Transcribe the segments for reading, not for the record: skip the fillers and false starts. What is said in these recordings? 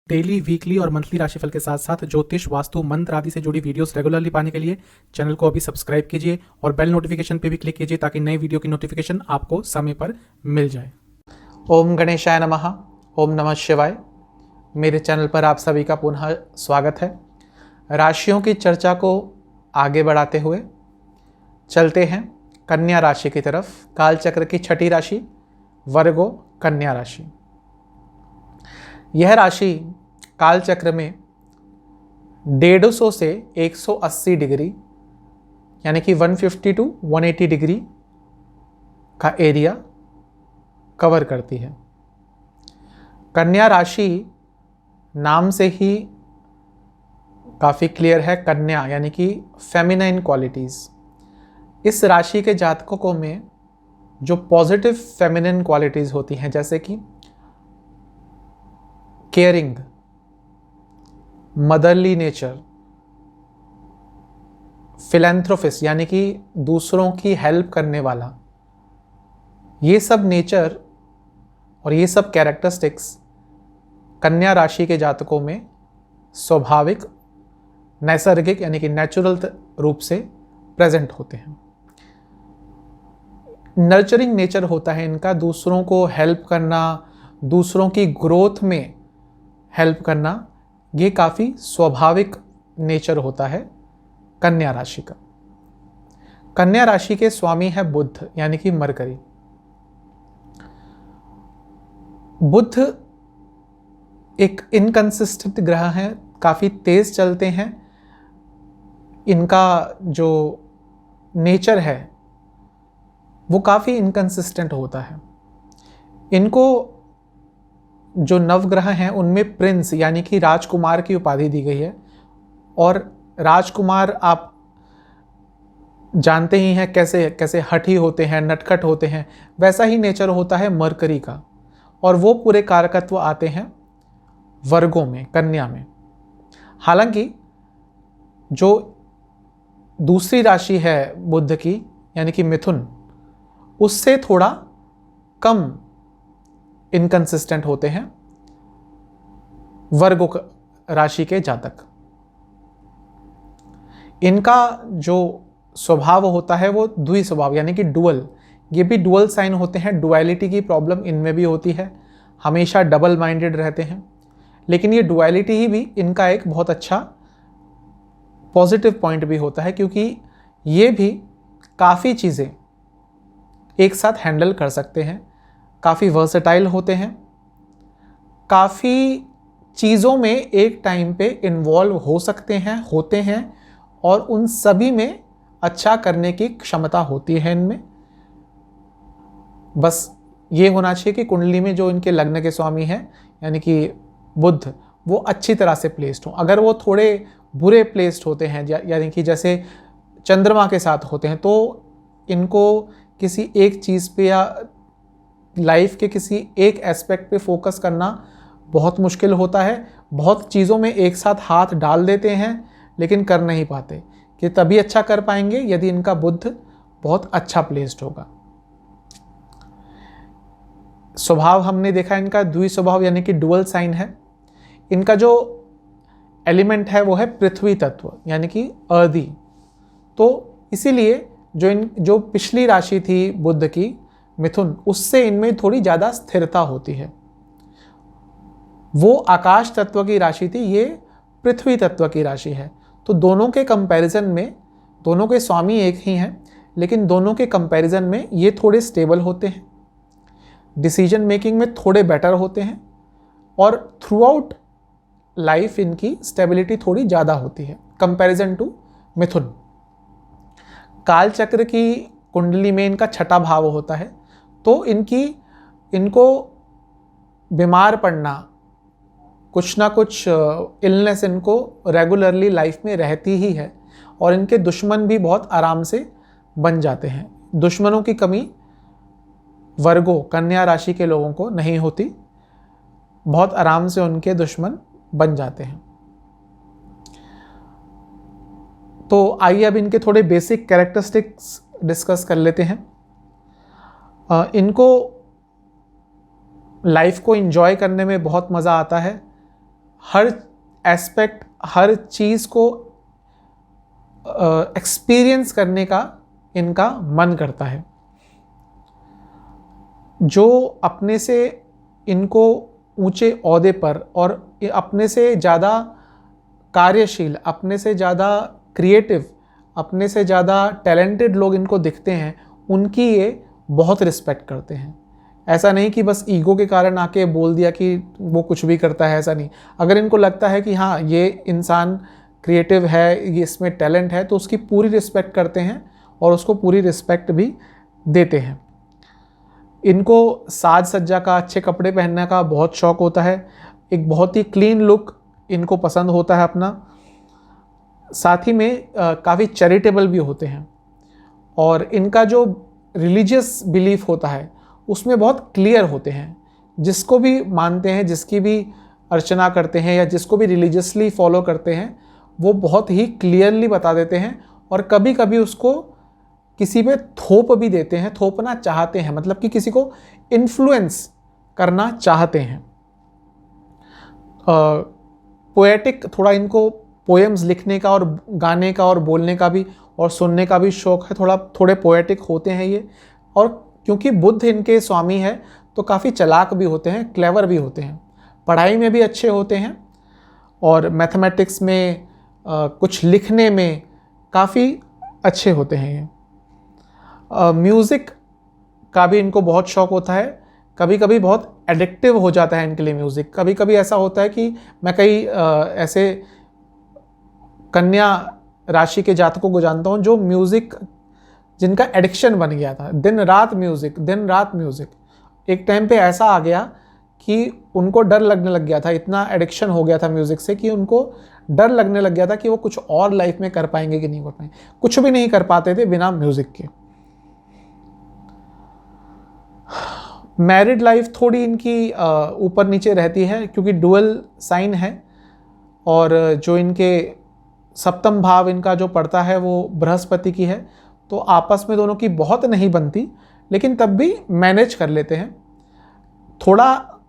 Daily, weekly और monthly राशिफल के साथ साथ ज्योतिष, वास्तु, मंत्र आदि से जुड़ी वीडियोस रेगुलरली पाने के लिए चैनल को अभी सब्सक्राइब कीजिए और बेल नोटिफिकेशन पे भी क्लिक कीजिए ताकि नई वीडियो की नोटिफिकेशन आपको समय पर मिल जाए। ओम गणेशाय नमः। ओम नमः शिवाय। मेरे चैनल पर आप सभी का पुनः स्वागत है। राशियों की चर्चा को आगे बढ़ाते हुए चलते हैं कन्या राशि की तरफ। कालचक्र की छठी राशि वर्गो कन्या राशि। यह राशि कालचक्र में 150 से 180 डिग्री यानी कि 150 टू 180 डिग्री का एरिया कवर करती है। कन्या राशि नाम से ही काफ़ी क्लियर है। कन्या यानी कि फेमिनाइन क्वालिटीज़। इस राशि के जातकों में जो पॉजिटिव फेमिनिन क्वालिटीज़ होती हैं, जैसे कि केयरिंग, मदरली नेचर, फिलैंथ्रोपिस्ट यानी कि दूसरों की हेल्प करने वाला, ये सब नेचर और ये सब कैरेक्टरिस्टिक्स कन्या राशि के जातकों में स्वाभाविक, नैसर्गिक यानी कि नेचुरल रूप से प्रेजेंट होते हैं। नर्चरिंग नेचर होता है इनका, दूसरों को हेल्प करना, दूसरों की ग्रोथ में हेल्प करना, ये काफ़ी स्वाभाविक नेचर होता है कन्या राशि का। कन्या राशि के स्वामी है बुध यानी कि मरकरी। बुध एक इनकंसिस्टेंट ग्रह है, काफ़ी तेज चलते हैं। इनका जो नेचर है वो काफ़ी इनकंसिस्टेंट होता है। इनको जो नवग्रह हैं उनमें प्रिंस यानी कि राजकुमार की उपाधि दी गई है, और राजकुमार आप जानते ही हैं कैसे कैसे हठी होते हैं, नटखट होते हैं। वैसा ही नेचर होता है मरकरी का, और वो पूरे कारकत्व आते हैं वर्गों में, कन्या में। हालांकि जो दूसरी राशि है बुध की यानी कि मिथुन, उससे थोड़ा कम इनकंसिस्टेंट होते हैं वर्गो राशि के जातक। इनका जो स्वभाव होता है वो द्वि स्वभाव यानी कि डुअल। ये भी डुअल साइन होते हैं, डुअलिटी की प्रॉब्लम इनमें भी होती है, हमेशा डबल माइंडेड रहते हैं। लेकिन ये डुअलिटी ही भी इनका एक बहुत अच्छा पॉजिटिव पॉइंट भी होता है, क्योंकि ये भी काफ़ी चीज़ें एक साथ हैंडल कर सकते हैं, काफ़ी वर्सेटाइल होते हैं, काफ़ी चीज़ों में एक टाइम पे इन्वॉल्व हो सकते हैं, होते हैं, और उन सभी में अच्छा करने की क्षमता होती है इनमें। बस ये होना चाहिए कि कुंडली में जो इनके लग्न के स्वामी हैं यानी कि बुध, वो अच्छी तरह से प्लेस्ड हों। अगर वो थोड़े बुरे प्लेस्ड होते हैं यानी कि जैसे चंद्रमा के साथ होते हैं, तो इनको किसी एक चीज़ पे या लाइफ के किसी एक एस्पेक्ट पे फोकस करना बहुत मुश्किल होता है। बहुत चीज़ों में एक साथ हाथ डाल देते हैं लेकिन कर नहीं पाते। कि तभी अच्छा कर पाएंगे यदि इनका बुध बहुत अच्छा प्लेस्ड होगा। स्वभाव हमने देखा इनका द्वि स्वभाव यानी कि डुअल साइन है। इनका जो एलिमेंट है वो है पृथ्वी तत्व यानी कि अर्दी। तो इसीलिए जो पिछली राशि थी बुध की मिथुन, उससे इनमें थोड़ी ज़्यादा स्थिरता होती है। वो आकाश तत्व की राशि थी, ये पृथ्वी तत्व की राशि है। तो दोनों के कंपैरिजन में, दोनों के स्वामी एक ही हैं, लेकिन दोनों के कंपैरिजन में ये थोड़े स्टेबल होते हैं, डिसीजन मेकिंग में थोड़े बेटर होते हैं, और थ्रू आउट लाइफ इनकी स्टेबिलिटी थोड़ी ज़्यादा होती है कंपैरिजन टू मिथुन। कालचक्र की कुंडली में इनका छठा भाव होता है, तो इनको बीमार पड़ना, कुछ ना कुछ इलनेस इनको रेगुलरली लाइफ में रहती ही है, और इनके दुश्मन भी बहुत आराम से बन जाते हैं। दुश्मनों की कमी वर्गों कन्या राशि के लोगों को नहीं होती, बहुत आराम से उनके दुश्मन बन जाते हैं। तो आइए अब इनके थोड़े बेसिक कैरेक्टरिस्टिक्स डिस्कस कर लेते हैं। इनको लाइफ को एंजॉय करने में बहुत मज़ा आता है। हर एस्पेक्ट, हर चीज़ को एक्सपीरियंस करने का इनका मन करता है। जो अपने से इनको ऊंचे ओहदे पर और अपने से ज़्यादा कार्यशील, अपने से ज़्यादा क्रिएटिव, अपने से ज़्यादा टैलेंटेड लोग इनको दिखते हैं, उनकी ये बहुत रिस्पेक्ट करते हैं। ऐसा नहीं कि बस ईगो के कारण आके बोल दिया कि वो कुछ भी करता है, ऐसा नहीं। अगर इनको लगता है कि हाँ ये इंसान क्रिएटिव है, ये इसमें टैलेंट है, तो उसकी पूरी रिस्पेक्ट करते हैं और उसको पूरी रिस्पेक्ट भी देते हैं। इनको साज सज्जा का, अच्छे कपड़े पहनने का बहुत शौक़ होता है। एक बहुत ही क्लीन लुक इनको पसंद होता है अपना। साथ ही में काफ़ी चैरिटेबल भी होते हैं और इनका जो रिलीजियस बिलीफ होता है उसमें बहुत क्लियर होते हैं। जिसको भी मानते हैं, जिसकी भी अर्चना करते हैं या जिसको भी रिलीजियसली फॉलो करते हैं, वो बहुत ही क्लियरली बता देते हैं और कभी कभी उसको किसी पे थोप भी देते हैं, थोपना चाहते हैं, मतलब कि किसी को इन्फ्लुएंस करना चाहते हैं। पोएटिक, थोड़ा इनको पोएम्स लिखने का और गाने का और बोलने का भी और सुनने का भी शौक़ है। थोड़े पोएटिक होते हैं ये। और क्योंकि बुद्ध इनके स्वामी है तो काफ़ी चालाक भी होते हैं, क्लेवर भी होते हैं, पढ़ाई में भी अच्छे होते हैं और मैथमेटिक्स में, कुछ लिखने में काफ़ी अच्छे होते हैं ये। म्यूज़िक का भी इनको बहुत शौक़ होता है। कभी कभी बहुत एडिक्टिव हो जाता है इनके लिए म्यूज़िक। कभी कभी ऐसा होता है कि मैं कई ऐसे कन्या राशि के जातकों को जानता हूँ जो म्यूज़िक, जिनका एडिक्शन बन गया था, दिन रात म्यूज़िक, दिन रात म्यूज़िक। एक टाइम पे ऐसा आ गया कि उनको डर लगने लग गया था, इतना एडिक्शन हो गया था म्यूज़िक से कि उनको डर लगने लग गया था कि वो कुछ और लाइफ में कर पाएंगे कि नहीं कर पाएंगे। कुछ भी नहीं कर पाते थे बिना म्यूज़िक के। मैरिड लाइफ थोड़ी इनकी ऊपर नीचे रहती है क्योंकि डुअल साइन है और जो इनके सप्तम भाव इनका जो पड़ता है वो बृहस्पति की है, तो आपस में दोनों की बहुत नहीं बनती, लेकिन तब भी मैनेज कर लेते हैं। थोड़ा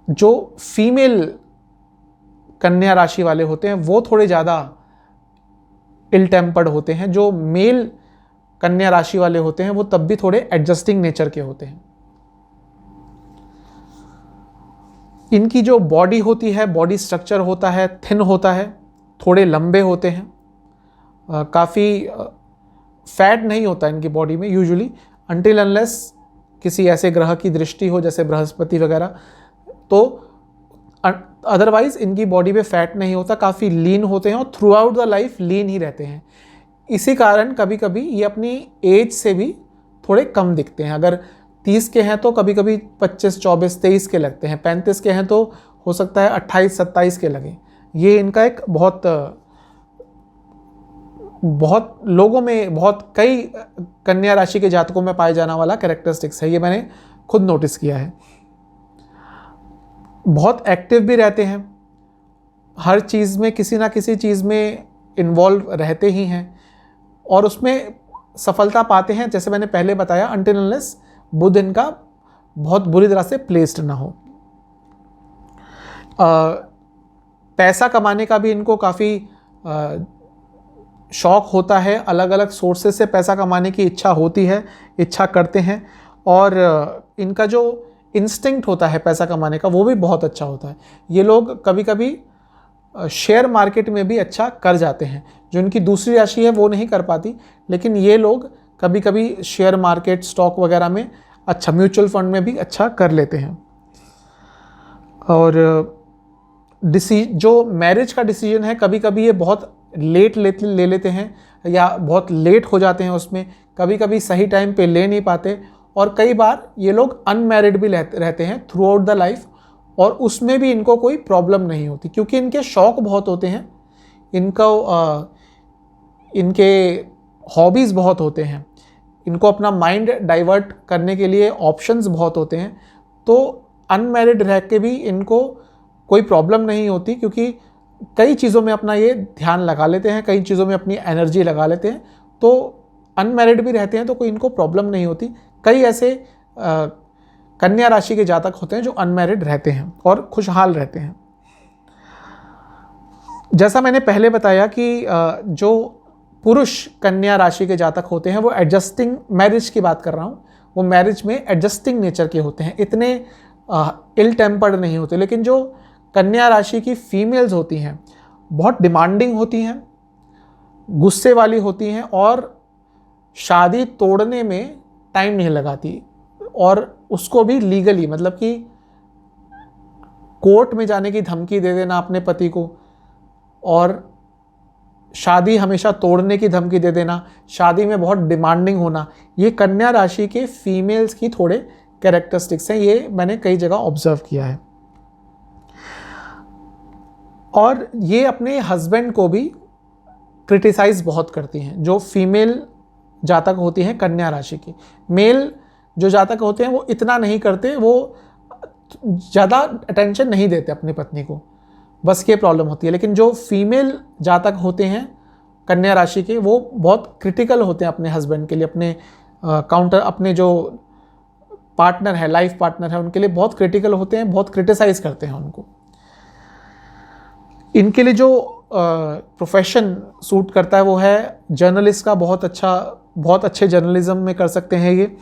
जो फीमेल कन्या राशि वाले होते हैं वो थोड़े ज़्यादा इल टेम्पर्ड होते हैं। जो मेल कन्या राशि वाले होते हैं वो तब भी थोड़े एडजस्टिंग नेचर के होते हैं। इनकी जो बॉडी होती है, बॉडी स्ट्रक्चर होता है, थिन होता है, थोड़े लंबे होते हैं। काफ़ी फैट नहीं होता इनकी बॉडी में यूजुअली, अनटिल अनलेस किसी ऐसे ग्रह की दृष्टि हो जैसे बृहस्पति वगैरह, तो अदरवाइज इनकी बॉडी में फैट नहीं होता। काफ़ी लीन होते हैं और थ्रू आउट द लाइफ लीन ही रहते हैं। इसी कारण कभी कभी ये अपनी एज से भी थोड़े कम दिखते हैं। अगर 30 के हैं तो कभी कभी 25, 24, 23 के लगते हैं। 35 के हैं तो हो सकता है 28, 27 के लगे। ये इनका एक बहुत लोगों में, बहुत कई कन्या राशि के जातकों में पाए जाने वाला कैरेक्टरिस्टिक्स है। ये मैंने खुद नोटिस किया है। बहुत एक्टिव भी रहते हैं, हर चीज़ में, किसी ना किसी चीज़ में इन्वॉल्व रहते ही हैं और उसमें सफलता पाते हैं, जैसे मैंने पहले बताया, अनटिल अनलेस बुध इनका बहुत बुरी तरह से प्लेस्ड ना हो। पैसा कमाने का भी इनको काफ़ी शौक़ होता है। अलग अलग सोर्सेस से पैसा कमाने की इच्छा होती है, इच्छा करते हैं और इनका जो इंस्टिंक्ट होता है पैसा कमाने का वो भी बहुत अच्छा होता है। ये लोग कभी कभी शेयर मार्केट में भी अच्छा कर जाते हैं। जो इनकी दूसरी राशि है वो नहीं कर पाती, लेकिन ये लोग कभी कभी शेयर मार्केट, स्टॉक वगैरह में अच्छा, म्यूचुअल फंड में भी अच्छा कर लेते हैं। और जो मैरिज का डिसीजन है, कभी कभी ये बहुत लेट ले लेते हैं या बहुत लेट हो जाते हैं उसमें, कभी कभी सही टाइम पे ले नहीं पाते और कई बार ये लोग अनमैरिड भी रहते हैं थ्रू आउट द लाइफ और उसमें भी इनको कोई प्रॉब्लम नहीं होती क्योंकि इनके शौक़ बहुत होते हैं, इनके हॉबीज़ बहुत होते हैं, इनको अपना माइंड डाइवर्ट करने के लिए ऑप्शंस बहुत होते हैं। तो अनमैरिड रह के भी इनको कोई प्रॉब्लम नहीं होती क्योंकि कई चीज़ों में अपना ये ध्यान लगा लेते हैं, कई चीज़ों में अपनी एनर्जी लगा लेते हैं। तो अनमैरिड भी रहते हैं तो कोई इनको प्रॉब्लम नहीं होती। कई ऐसे कन्या राशि के जातक होते हैं जो अनमैरिड रहते हैं और खुशहाल रहते हैं। जैसा मैंने पहले बताया कि जो पुरुष कन्या राशि के जातक होते हैं वो एडजस्टिंग, मैरिज की बात कर रहा हूँ, वो मैरिज में एडजस्टिंग नेचर के होते हैं, इतने इल टेम्पर्ड नहीं होते। लेकिन जो कन्या राशि की फीमेल्स होती हैं बहुत डिमांडिंग होती हैं, गुस्से वाली होती हैं और शादी तोड़ने में टाइम नहीं लगाती, और उसको भी लीगली, मतलब कि कोर्ट में जाने की धमकी दे देना अपने पति को, और शादी हमेशा तोड़ने की धमकी दे देना, शादी में बहुत डिमांडिंग होना, ये कन्या राशि के फीमेल्स की थोड़े कैरेक्टरिस्टिक्स हैं। ये मैंने कई जगह ऑब्जर्व किया है। और ये अपने हस्बैंड को भी क्रिटिसाइज बहुत करती हैं, जो फीमेल जातक होती हैं कन्या राशि की। मेल जो जातक होते हैं वो इतना नहीं करते, वो ज़्यादा अटेंशन नहीं देते अपनी पत्नी को, बस ये प्रॉब्लम होती है। लेकिन जो फीमेल जातक होते हैं कन्या राशि के, वो बहुत क्रिटिकल होते हैं अपने हस्बैंड के लिए, अपने अपने जो पार्टनर है, लाइफ पार्टनर है, उनके लिए बहुत क्रिटिकल होते हैं, बहुत क्रिटिसाइज करते हैं उनको। इनके लिए जो प्रोफेशन सूट करता है वो है जर्नलिस्ट का, बहुत अच्छे जर्नलिज्म में कर सकते हैं ये,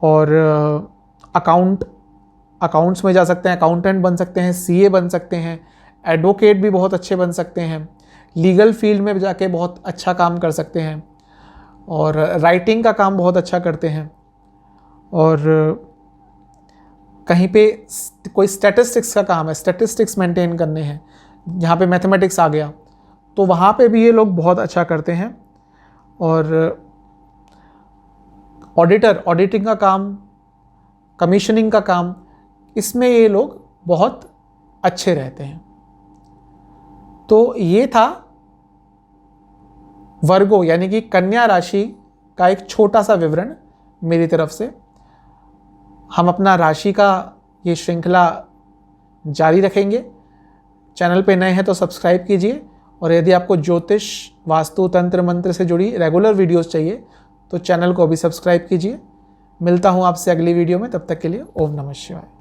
और अकाउंट्स में जा सकते हैं, अकाउंटेंट बन सकते हैं, सीए बन सकते हैं, एडवोकेट भी बहुत अच्छे बन सकते हैं, लीगल फील्ड में जाके बहुत अच्छा काम कर सकते हैं, और राइटिंग का काम बहुत अच्छा करते हैं, और कहीं पे कोई स्टैटिस्टिक्स का काम है, स्टैटिस्टिक्स मेंटेन करने हैं, जहाँ पे मैथमेटिक्स आ गया, तो वहाँ पे भी ये लोग बहुत अच्छा करते हैं। और ऑडिटिंग का काम, कमीशनिंग का काम, इसमें ये लोग बहुत अच्छे रहते हैं। तो ये था वर्गो यानी कि कन्या राशि का एक छोटा सा विवरण मेरी तरफ से। हम अपना राशि का ये श्रृंखला जारी रखेंगे। चैनल पे नए हैं तो सब्सक्राइब कीजिए, और यदि आपको ज्योतिष, वास्तु, तंत्र मंत्र से जुड़ी रेगुलर वीडियोस चाहिए तो चैनल को भी सब्सक्राइब कीजिए। मिलता हूँ आपसे अगली वीडियो में, तब तक के लिए ओम नमः शिवाय।